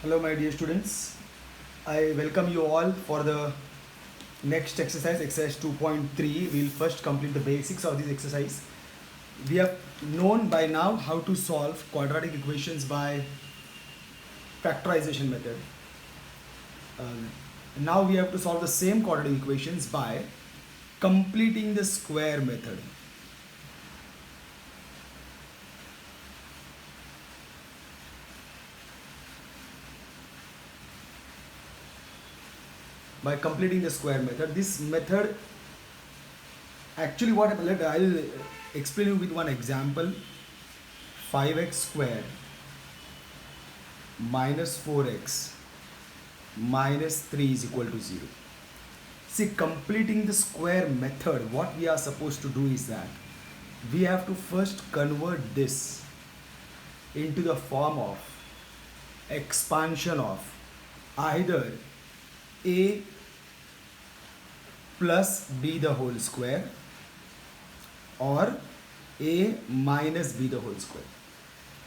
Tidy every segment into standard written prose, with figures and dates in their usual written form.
Hello my dear students, I welcome you all for the next exercise 2.3. We'll first complete the basics of this exercise. We have known by now how to solve quadratic equations by factorization method. Now we have to solve the same quadratic equations by completing the square method. By completing the square method, this method actually what I'll explain you with one example. 5x square minus 4x minus 3 is equal to 0. See, completing the square method, what we are supposed to do is that we have to first convert this into the form of expansion of either a plus b the whole square or a minus b the whole square.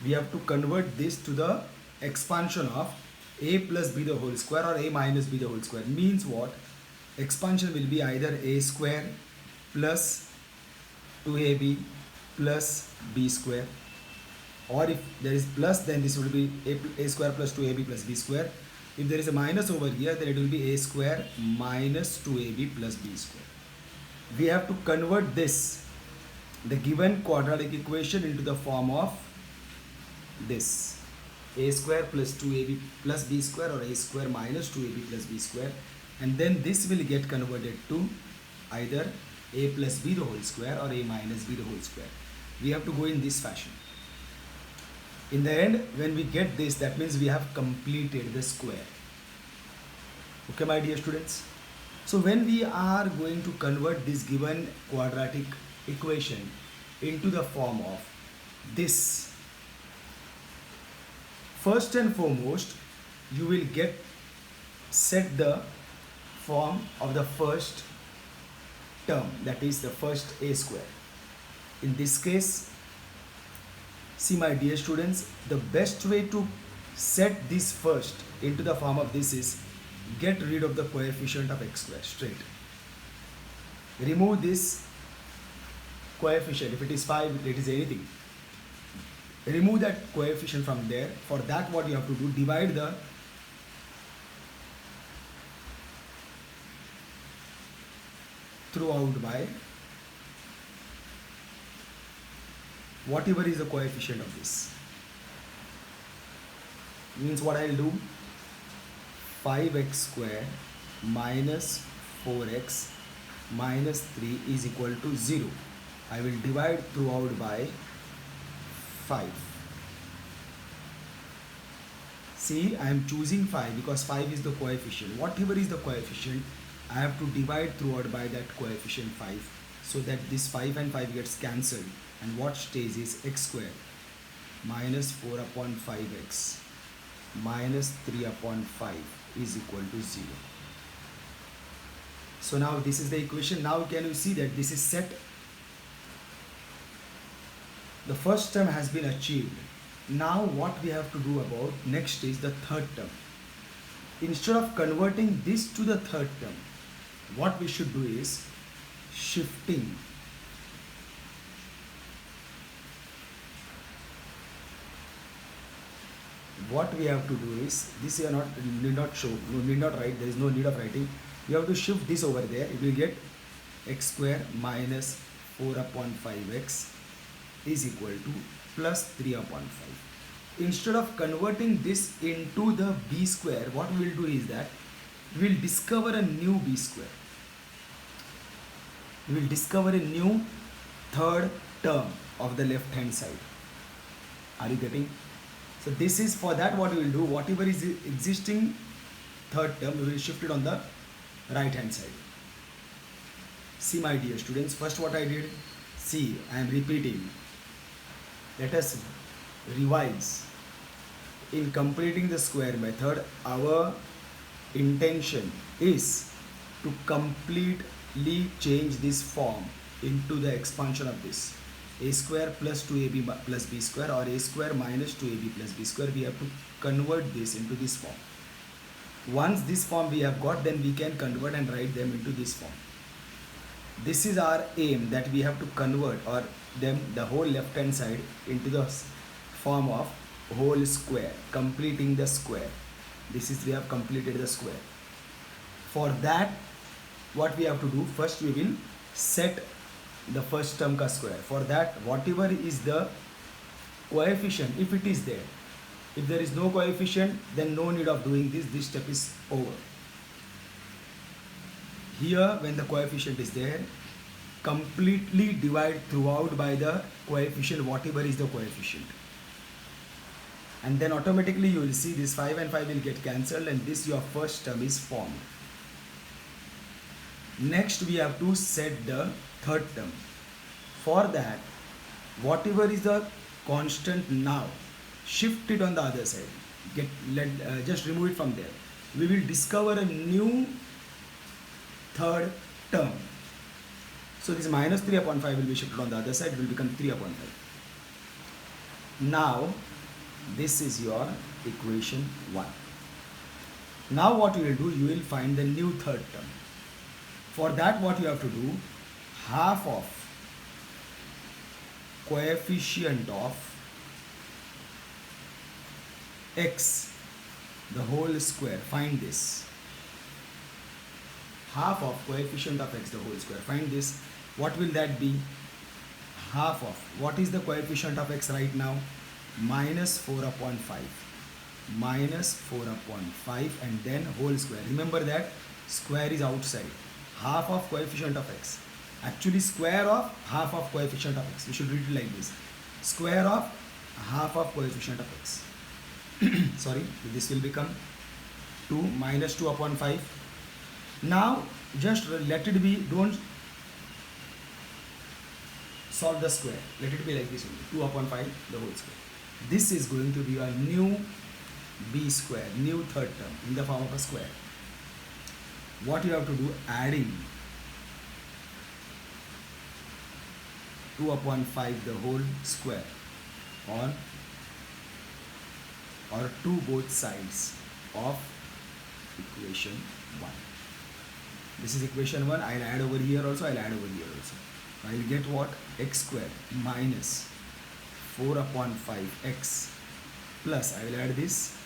We have to convert this to the expansion of a plus b the whole square or a minus b the whole square. Means what? Expansion will be either a square plus 2ab plus b square, or if there is plus, then this will be a square plus 2ab plus b square. If there is a minus over here, then it will be a square minus 2ab plus b square. We have to convert this, the given quadratic equation, into the form of this a square plus 2ab plus b square or a square minus 2ab plus b square, and then this will get converted to either a plus b the whole square or a minus b the whole square. We have to go in this fashion. In the end, when we get this, that means we have completed the square. Okay, my dear students? So when we are going to convert this given quadratic equation into the form of this, first and foremost, you will set the form of the first term, that is the first a square. In this case, see my dear students, the best way to set this first into the form of this is get rid of the coefficient of x square straight. Remove this coefficient. If it is 5, it is anything. Remove that coefficient from there. For that, what you have to do, divide the throughout by whatever is the coefficient of this. Means what I will do, 5x square minus 4x minus 3 is equal to 0. I will divide throughout by 5. See, I am choosing 5 because 5 is the coefficient. Whatever is the coefficient, I have to divide throughout by that coefficient 5, so that this 5 and 5 gets cancelled, and what stays is x square minus 4 upon 5x minus 3 upon 5 is equal to 0. So now this is the equation. Now can you see that this is set? The first term has been achieved. Now what we have to do about next is the third term. Instead of converting this to the third term, what we should do is shifting what we have to do is, this you need not show, need not write, there is no need of writing. You have to shift this over there. It will get x square minus 4 upon 5x is equal to plus 3 upon 5. Instead of converting this into the b square, what we will do is that we will discover a new b square. We will discover a new third term of the left hand side. Are you getting? So this is, for that what we will do, whatever is existing third term, we will shift it on the right hand side. See my dear students, first what I did, see, I am repeating. Let us revise. In completing the square method, our intention is to completely change this form into the expansion of this a square plus 2ab plus b square or a square minus 2ab plus b square. We have to convert this into this form. Once this form we have got, then we can convert and write them into this form. This is our aim, that we have to convert or them the whole left hand side into the form of whole square, completing the square. This is, we have completed the square. For that, what we have to do, first we will set the first term ka square. For that, whatever is the coefficient, if it is there, if there is no coefficient, then no need of doing this step is over. Here, when the coefficient is there, completely divide throughout by the coefficient, whatever is the coefficient. And then automatically you will see this 5 and 5 will get cancelled, and this your first term is formed. Next we have to set the third term. For that, whatever is the constant now, shift it on the other side. Just remove it from there. We will discover a new third term. So this minus 3 upon 5 will be shifted on the other side, will become 3 upon 5. Now this is your equation 1. Now what you will do, you will find the new third term. For that, what you have to do, half of coefficient of x, the whole square, find this. Half of coefficient of x, the whole square, find this. What will that be? Half of, what is the coefficient of x right now? Minus 4 upon 5. Minus 4 upon 5 and then whole square. Remember that square is outside. Half of coefficient of x. Actually square of half of coefficient of x. We should read it like this. Square of half of coefficient of x. Sorry, this will become 2 minus 2 upon 5. Now just let it be, don't solve the square. Let it be like this only. 2 upon 5, the whole square. This is going to be a new b square, new third term in the form of a square. What you have to do, adding 2 upon 5 the whole square on or to both sides of equation 1. This is equation 1. I'll add over here also, I'll add over here also. I will get what? X square minus 4 upon 5x plus, I will add this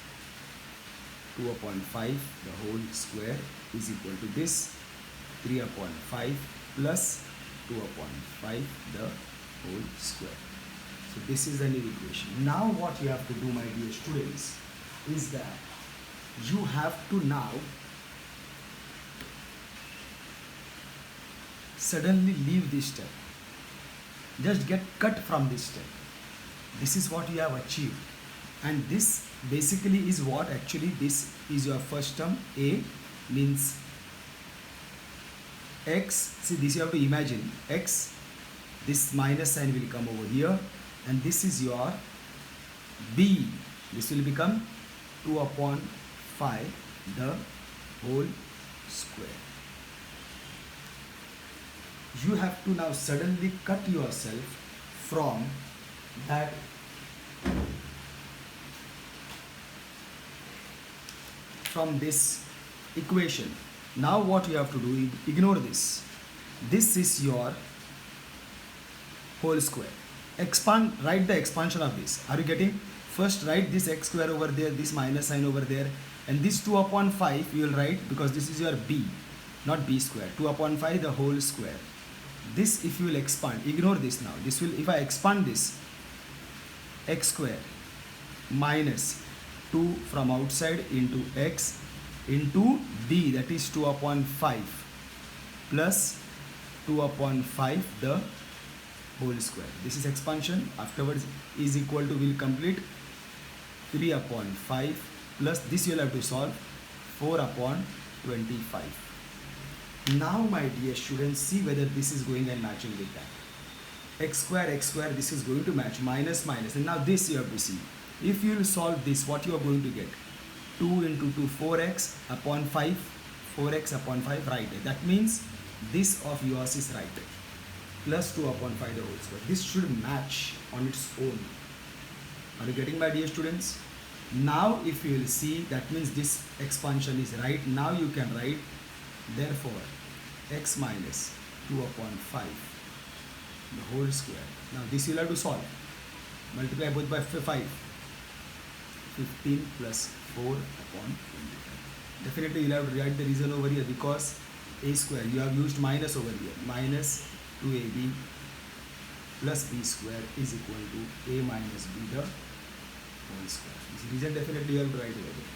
2 upon 5 the whole square is equal to this 3 upon 5 plus 2 upon 5 the whole square. So this is the new equation. Now what you have to do, my dear students, is that you have to now suddenly leave this step. Just get cut from this step. This is what you have achieved. And this basically is what actually this is your first term. A means x. See, this you have to imagine. X, this minus sign will come over here. And this is your b. This will become 2 upon 5 the whole square. You have to now suddenly cut yourself from that this equation. Now what you have to do, ignore this. This is your whole square. Expand, write the expansion of this. Are you getting? First write this x square over there, this minus sign over there, and this 2 upon 5 you will write, because this is your b, not b square. 2 upon 5 the whole square. This, if you will expand, ignore this now. This will, if I expand this, x square minus 2 from outside into x into b, that is 2 upon 5 plus 2 upon 5 the whole square. This is expansion. Afterwards is equal to, will complete 3 upon 5 plus this you will have to solve 4 upon 25. Now my dear students, see whether this is going and matching with that. X square, this is going to match, minus, minus. And now this you have to see. If you will solve this, what you are going to get? 2 into 2, 4x upon 5, 4x upon 5, right. That means this of yours is right. Plus 2 upon 5 the whole square. This should match on its own. Are you getting, my dear students? Now if you will see, that means this expansion is right. Now you can write, therefore x minus 2 upon 5 the whole square. Now this you'll have to solve. Multiply both by 5. 15 plus 4 upon 25. Definitely you'll have to write the reason over here, because a square, you have used minus over here. Minus 2ab plus b square is equal to a minus b the whole square. This reason definitely you have to write over here.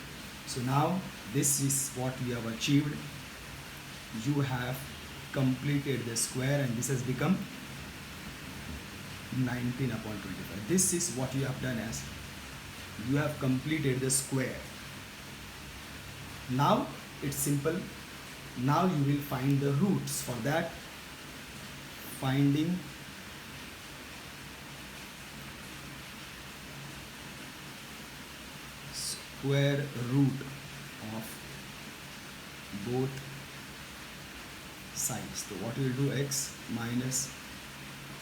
So now this is what we have achieved. You have completed the square and this has become 19 upon 25. This is what you have done, as you have completed the square. Now it's simple. Now you will find the roots. For that, finding square root of both sides. So what we will do, x minus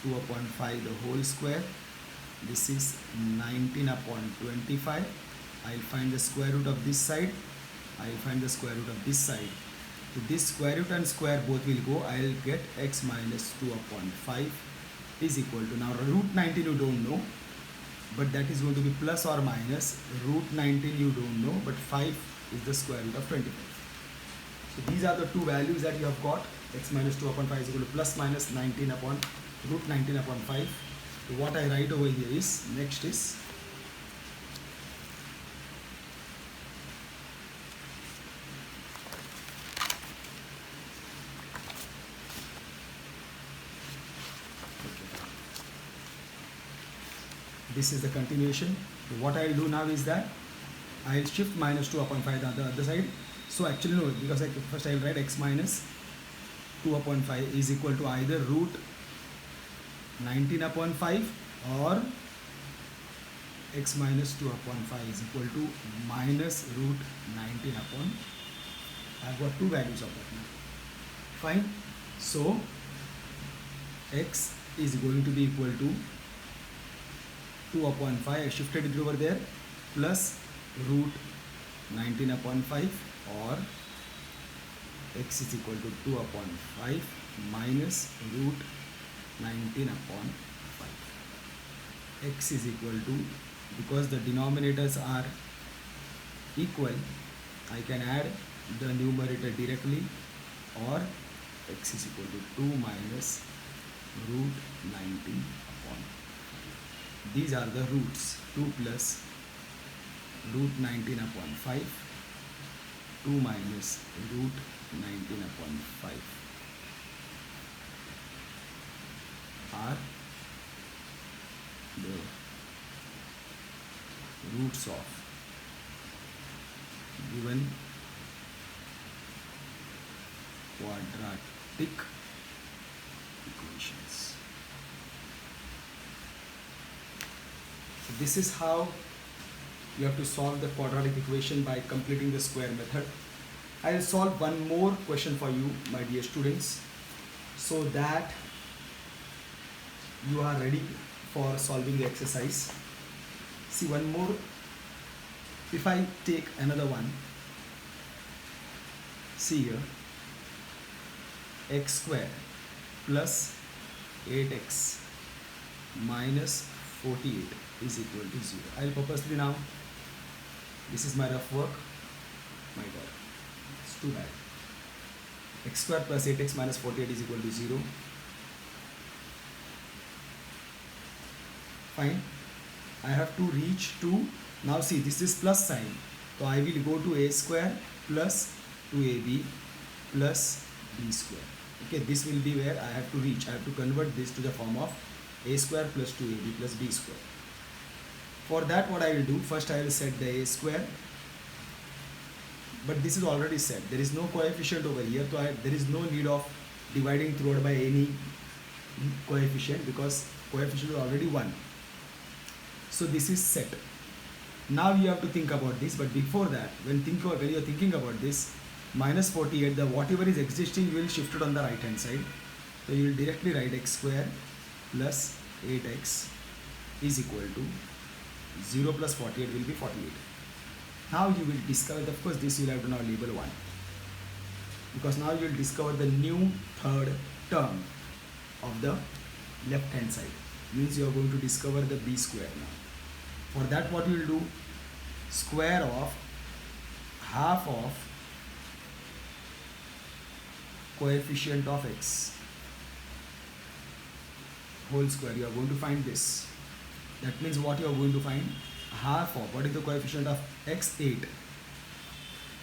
2 upon 5 the whole square. This is 19 upon 25. I will find the square root of this side. I will find the square root of this side. So this square root and square both will go. I will get x minus 2 upon 5 is equal to, now root 19 you don't know, but that is going to be plus or minus. Root 19 you don't know, but 5 is the square root of 25. So these are the two values that you have got. X minus 2 upon 5 is equal to plus minus 19 upon root 19 upon 5. So what I write over here is, next is this is the continuation. What I will do now is that I will shift minus 2 upon 5 on the other side. So actually no, because first I will write x minus 2 upon 5 is equal to either root 19 upon 5 or x minus 2 upon 5 is equal to minus root 19 upon, I have got two values of that now. Fine. So x is going to be equal to 2 upon 5, I shifted it over there, plus root 19 upon 5, or x is equal to 2 upon 5 minus root 19 upon 5. X is equal to, because the denominators are equal, I can add the numerator directly, or x is equal to 2 minus root 19 upon 5. These are the roots. 2 plus root 19 upon 5, 2 minus root 19 upon 5 are the roots of given quadratic equations. So this is how you have to solve the quadratic equation by completing the square method. I will solve one more question for you, my dear students, so that you are ready for solving the exercise. See, one more. If I take another one, see here, x square plus 8x minus 48 is equal to 0. I will purposely now, this is my rough work. My God, it's too bad. X square plus 8x minus 48 is equal to 0. Fine. I have to reach to, now see, this is plus sign. So I will go to a square plus 2ab plus b square. Okay, this will be where I have to reach. I have to convert this to the form of a square plus 2ab plus b square. For that, what I will do, first I will set the a square, but this is already set. There is no coefficient over here, so there is no need of dividing throughout by any coefficient, because coefficient is already 1. So this is set. Now you have to think about this, but before that, when you are thinking about this, minus 48, the whatever is existing, you will shift it on the right hand side. So you will directly write x square plus 8x is equal to 0 plus 48 will be 48. Now you will discover, of course this you will have to now label 1, because now you will discover the new third term of the left hand side. Means you are going to discover the b square now. For that what you will do, square of half of coefficient of x whole square. You are going to find this. That means what you are going to find, half of, what is the coefficient of x? 8,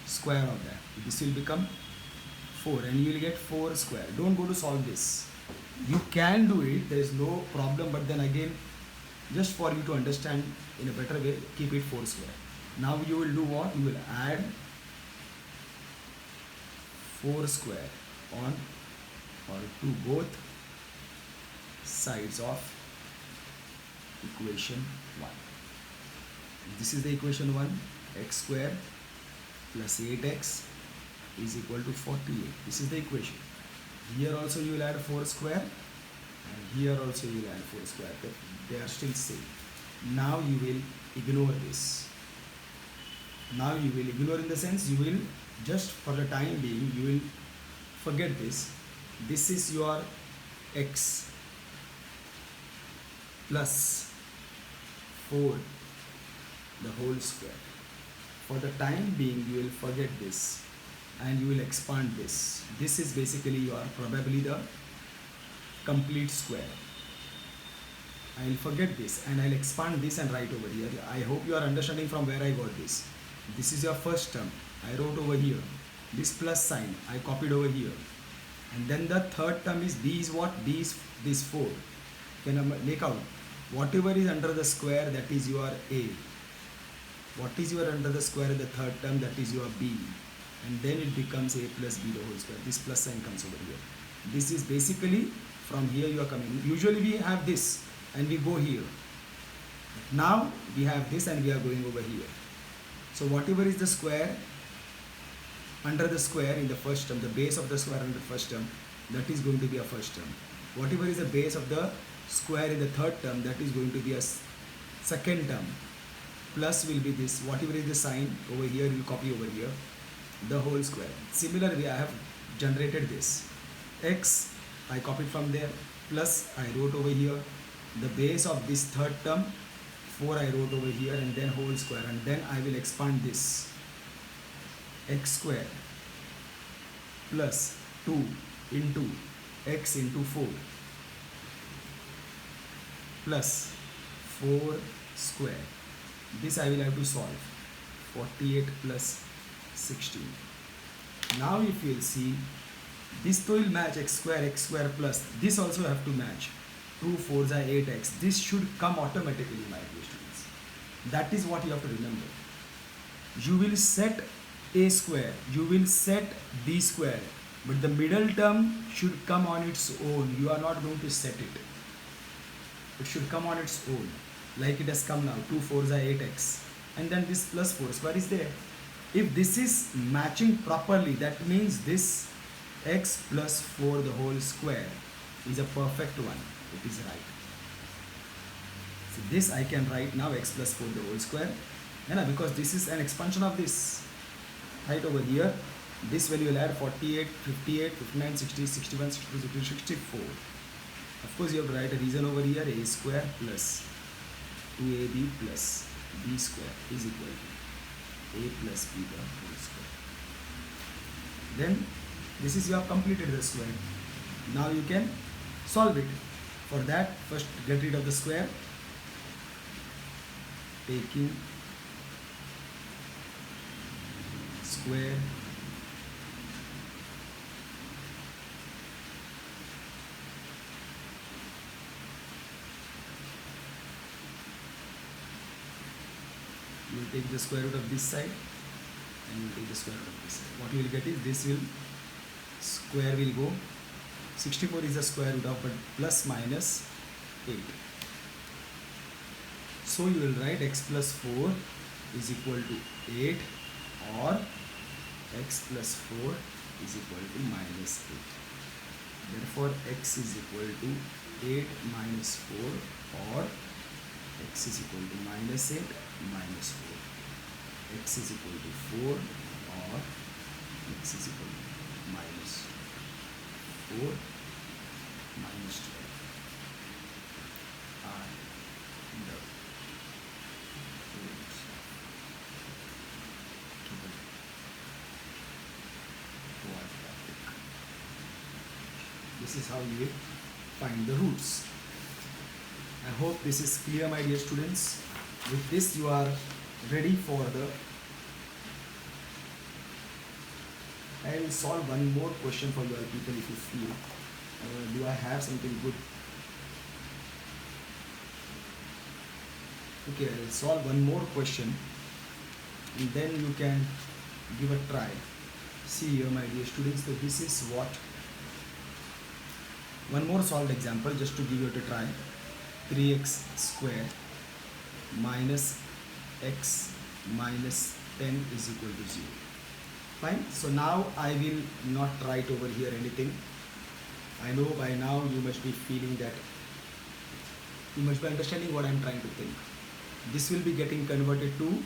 square of that, this will become 4, and you will get 4 square. Don't go to solve this. You can do it, there is no problem, but then again, just for you to understand in a better way, keep it 4 square. Now you will do what? You will add 4 square on or to both sides of equation 1. This is the equation 1, x square plus 8x is equal to 48. This is the equation. Here also you will add 4 square, and here also you will add 4 square. They are still same. Now you will ignore this. Now you will ignore, in the sense you will just for the time being you will forget this. This is your x plus 4 the whole square. For the time being you will forget this and you will expand this. This is basically your probably the complete square. I will forget this and I will expand this and write over here. I hope you are understanding from where I got this. This is your first term. I wrote over here. This plus sign I copied over here. And then the third term is b is what? B is this 4. Can I make out? Whatever is under the square, that is your a. What is your under the square in the third term, that is your b. And then it becomes a plus b the whole square. This plus sign comes over here. This is basically from here you are coming. Usually we have this and we go here. Now we have this and we are going over here. So whatever is the square under the square in the first term, the base of the square under the first term, that is going to be a first term. Whatever is the base of the square in the third term, that is going to be a second term. Plus will be this, whatever is the sign over here, you will copy over here, the whole square. Similarly, I have generated this. X, I copied from there, plus I wrote over here, the base of this third term, 4 I wrote over here, and then whole square, and then I will expand this. X square plus 2 into x into 4 plus 4 square. This I will have to solve. 48 plus 16. Now if you will see, this will match x square plus this also have to match. 2 4s are 8x. This should come automatically, my dear students. That is what you have to remember. You will set a square, you will set b square, but the middle term should come on its own. You are not going to set it. It should come on its own, like it has come now. 2 4s are 8x, and then this plus 4 square is there. If this is matching properly, that means this x plus 4 the whole square is a perfect one. It is right. So this I can write now, x plus 4 the whole square, because this is an expansion of this. Right over here, this value will add 48, 58, 59, 60, 61, 62, 63, 64. Of course, you have to write a reason over here. A square plus 2ab plus b square is equal to a plus b the whole square. Then this is, you have completed the square. Now you can solve it. For that, first get rid of the square, taking square you will take the square root of this side and you will take the square root of this side. What you will get is, this will square will go, 64 is the square root of, but plus minus 8. So you will write x plus 4 is equal to 8, or x plus 4 is equal to minus 8. Therefore x is equal to 8 minus 4, or x is equal to minus 8 minus 4. x is equal to 4 or x is equal to minus 4 minus 12 are the roots to the quadratic. This is how you will find the roots. I hope this is clear, my dear students. With this you are ready for the... I will solve one more question for you all people if you feel. Do I have something good? Okay, I will solve one more question and then you can give a try. See here, my dear students, so this is what... One more solved example just to give it a try. 3x square minus x minus 10 is equal to 0. Fine. So now I will not write over here anything. I know by now you must be feeling that, you must be understanding what I am trying to think. This will be getting converted to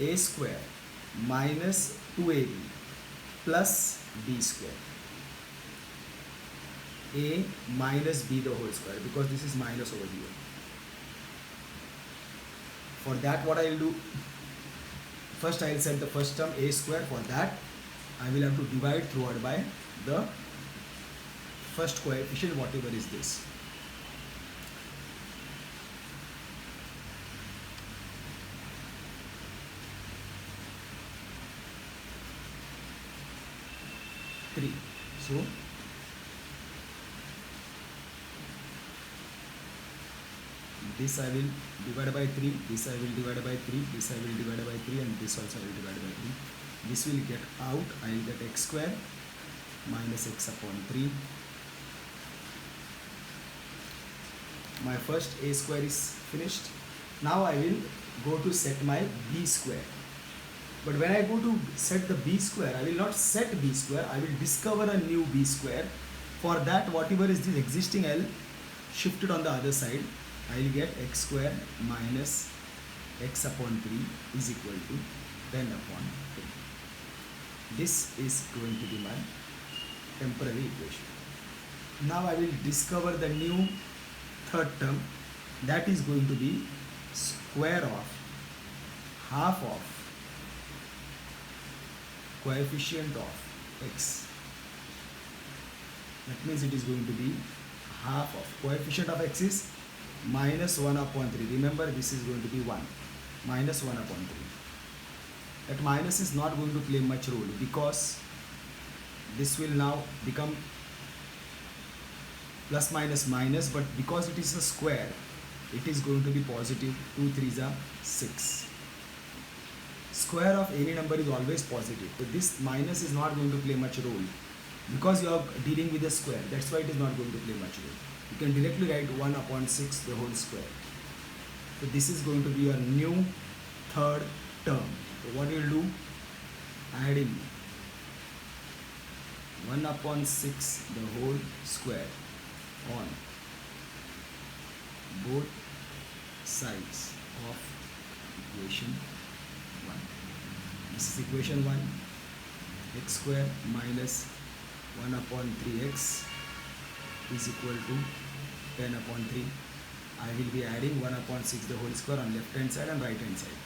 a square minus 2ab plus b square. A minus b the whole square, because this is minus over here. For that what I will do, first I will set the first term a square. For that I will have to divide throughout by the first coefficient, whatever is this. Three. So this I will divide by 3, this I will divide by 3, this I will divide by 3, and this also I will divide by 3. This will get out, I will get x square minus x upon 3. My first a square is finished. Now I will go to set my b square. But when I go to set the b square, I will not set b square, I will discover a new b square. For that, whatever is this existing, I will shift it on the other side. I will get x square minus x upon 3 is equal to 10 upon 3. This is going to be my temporary equation. Now I will discover the new third term, that is going to be square of half of coefficient of x. That means it is going to be half of coefficient of x is minus 1 upon 3. Remember, this is going to be 1. Minus 1 upon 3. That minus is not going to play much role because this will now become plus minus minus, but because it is a square, it is going to be positive. 2 3s are 6. Square of any number is always positive. So this minus is not going to play much role because you are dealing with a square. That's why it is not going to play much role. You can directly write 1 upon 6 the whole square. So this is going to be your new third term. So what you will do? Adding 1 upon 6 the whole square on both sides of equation 1. This is equation 1. X square minus 1 upon 3x is equal to 10 upon 3. I will be adding 1 upon 6 the whole square on left hand side and right hand side,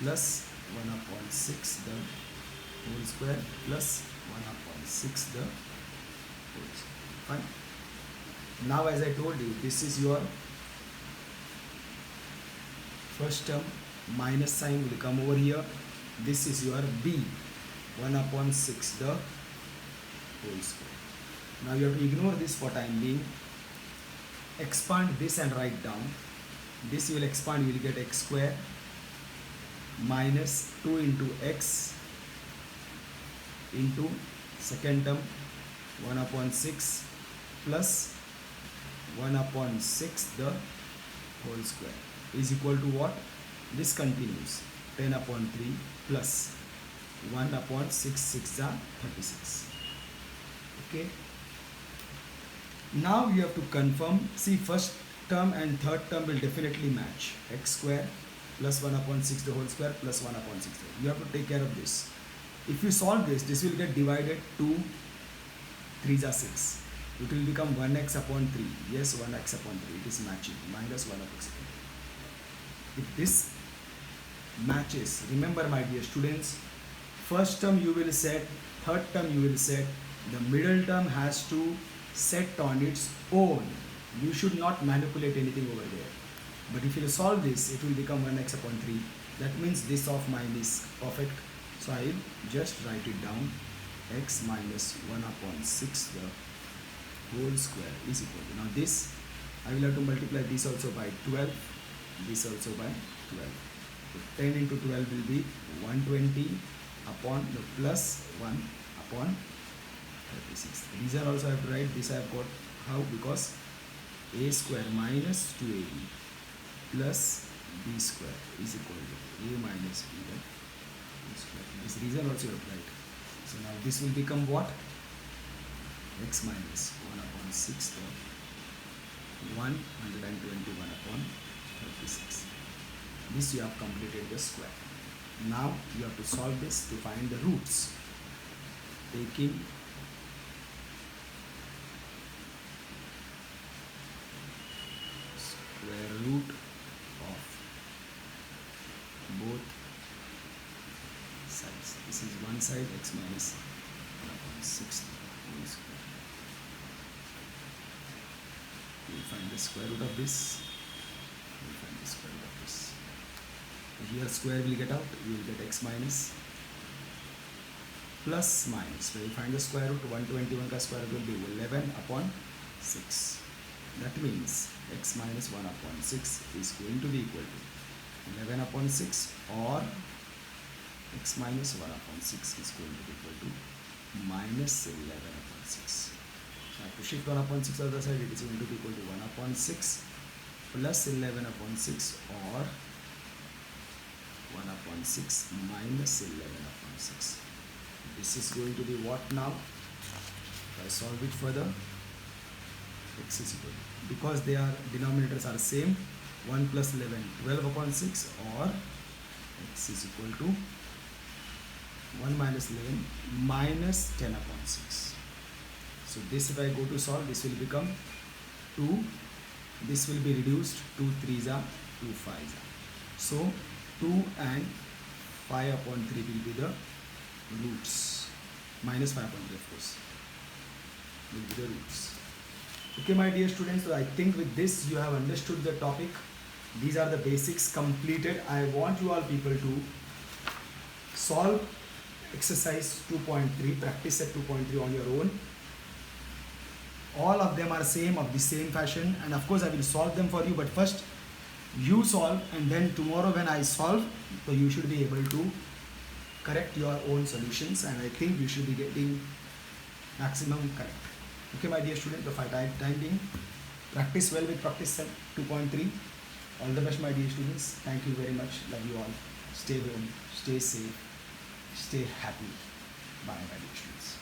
plus 1 upon 6 the whole square plus 1 upon 6 the whole square. Fine. Now as I told you, this is your first term, minus sign will come over here. This is your b, 1 upon 6 the whole square. Now you have to ignore this for time being. Expand this and write down. This you will expand, you will get x square minus 2 into x into second term 1 upon 6 plus 1 upon 6 the whole square is equal to what? This continues, 10 upon 3 plus 1 upon 6, 6 are 36. Okay. Now you have to confirm. See, first term and third term will definitely match. X square plus 1 upon 6 the whole square plus 1 upon 6. You have to take care of this. If you solve this, this will get divided. 2 3s are 6. It will become 1x upon 3. Yes, 1x upon 3. It is matching. Minus 1 of x upon 3. If this matches, remember my dear students, first term you will set, third term you will set, the middle term has to set on its own. You should not manipulate anything over there. But if you solve this, it will become 1x upon 3. That means this of mine is perfect. So I will just write it down. X minus 1 upon 6 the whole square is equal to. Now this, I will have to multiply this also by 12. This also by 12. So 10 into 12 will be 120 upon the plus 1 upon 36. These are also I have to write. This I have got how? Because a square minus 2ab plus b square is equal to a minus b by b square. This reason also you have to write. So now this will become what? X minus 1 upon 6 the 121 upon 36. This you have completed the square. Now you have to solve this to find the roots. Taking square root of both sides. This is one side, x minus 1 upon 6 whole square. We will find the square root of this. We will find the square root of this. Here square will get out. You will get x minus plus minus. So you find the square root. 121 ka square root will be 11 upon 6. That means x minus 1 upon 6 is going to be equal to 11 upon 6, or x minus 1 upon 6 is going to be equal to minus 11 upon 6. So I have to shift 1 upon 6 other side. It is going to be equal to 1 upon 6 plus 11 upon 6, or 1 upon 6 minus 11 upon 6. This is going to be what now? If I solve it further, x is equal to, because they are denominators are same, 1 plus 11 12 upon 6, or x is equal to 1 minus 11 minus 10 upon 6. So this, if I go to solve, this will become 2. This will be reduced. 2 3s are 2 5s are. So 2 and 5 upon 3 will be the roots. Minus 5 upon 3 of course will be the roots. Okay my dear students, so I think with this you have understood the topic. These are the basics completed. I want you all people to solve exercise 2.3, practice set 2.3 on your own. All of them are same, of the same fashion, and of course I will solve them for you, but first you solve, and then tomorrow when I solve, so you should be able to correct your own solutions, and I think you should be getting maximum correct. Okay my dear students, the time being, practice well with practice set 2.3. All the best my dear students. Thank you very much. Love you all. Stay home, stay safe, stay happy. Bye my dear students.